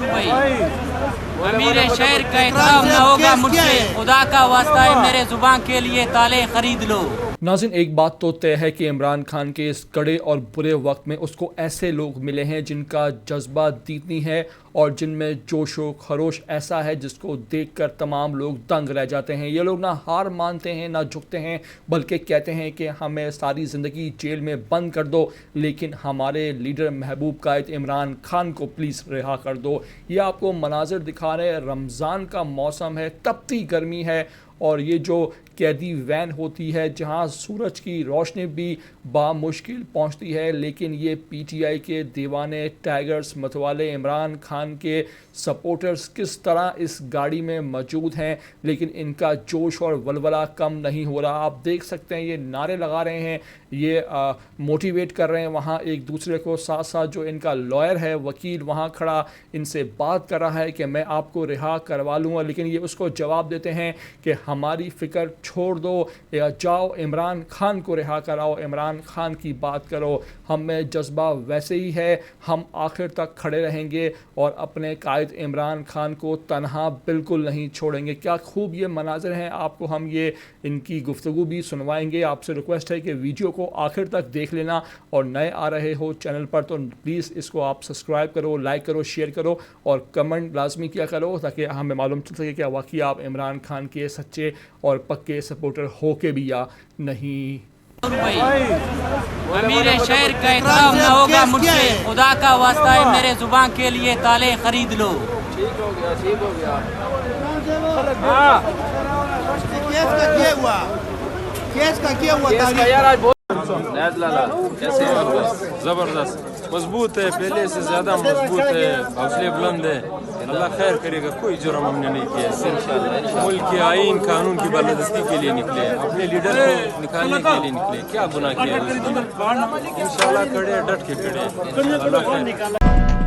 सुन भाई, अमीर शहर का एहतराम न होगा मुझसे, खुदा का वास्ता है मेरे जुबान के लिए ताले खरीद लो। नाज़रीन, एक बात तो तय है कि इमरान खान के इस कड़े और बुरे वक्त में उसको ऐसे लोग मिले हैं जिनका जज्बा दीदनी है और जिनमें जोश व खरोश ऐसा है जिसको देखकर तमाम लोग दंग रह जाते हैं। ये लोग ना हार मानते हैं ना झुकते हैं, बल्कि कहते हैं कि हमें सारी ज़िंदगी जेल में बंद कर दो, लेकिन हमारे लीडर महबूब कायद इमरान खान को प्लीज़ रिहा कर दो। ये आपको मनाजिर दिखा रहे हैं, रमज़ान का मौसम है, तपती गर्मी है और ये जो कैदी वैन होती है जहां सूरज की रोशनी भी बामुश्किल पहुंचती है, लेकिन ये पीटीआई के दीवाने टाइगर्स मतवाले इमरान खान के सपोर्टर्स किस तरह इस गाड़ी में मौजूद हैं, लेकिन इनका जोश और वलवला कम नहीं हो रहा। आप देख सकते हैं ये नारे लगा रहे हैं, ये मोटिवेट कर रहे हैं वहाँ एक दूसरे को, साथ साथ जो इनका लॉयर है, वकील वहाँ खड़ा इनसे बात कर रहा है कि मैं आपको रिहा करवा लूँगा, लेकिन ये उसको जवाब देते हैं कि हमारी फ़िक्र छोड़ दो या जाओ इमरान खान को रिहा कराओ, इमरान खान की बात करो। हम में जज्बा वैसे ही है, हम आखिर तक खड़े रहेंगे और अपने कायद इमरान खान को तनहा बिल्कुल नहीं छोड़ेंगे। क्या खूब ये मनाज़र हैं, आपको हम ये इनकी गुफ्तगू भी सुनवाएंगे। आपसे रिक्वेस्ट है कि वीडियो को आखिर तक देख लेना और नए आ रहे हो चैनल पर तो प्लीज़ इसको आप सब्सक्राइब करो, लाइक करो, शेयर करो और कमेंट लाजमी किया करो ताकि हमें मालूम चल सके कि वाकई आप इमरान खान के सच्चे और पक्के सपोर्टर हो के भी या नहीं। अमीर शहर का एहतराम न होगा मुझसे, खुदा का वास्ता है मेरे जुबान के लिए ताले खरीद लो। ठीक हो गया, ठीक हो गया। केस का क्या हुआ यार आज बहुत लाला कैसे जबरदस्त मजबूत है, पहले से ज्यादा मजबूत है, हौसले बुलंद है। अल्लाह खैर करेगा, कोई जुर्म हमने नहीं किया। मुल्क के आईन कानून की बालादस्ती के लिए निकले, अपने लीडर को निकालने के लिए निकले, क्या गुनाह किया। इंशाल्लाह खड़े, डट के खड़े। अल्लाह खैर।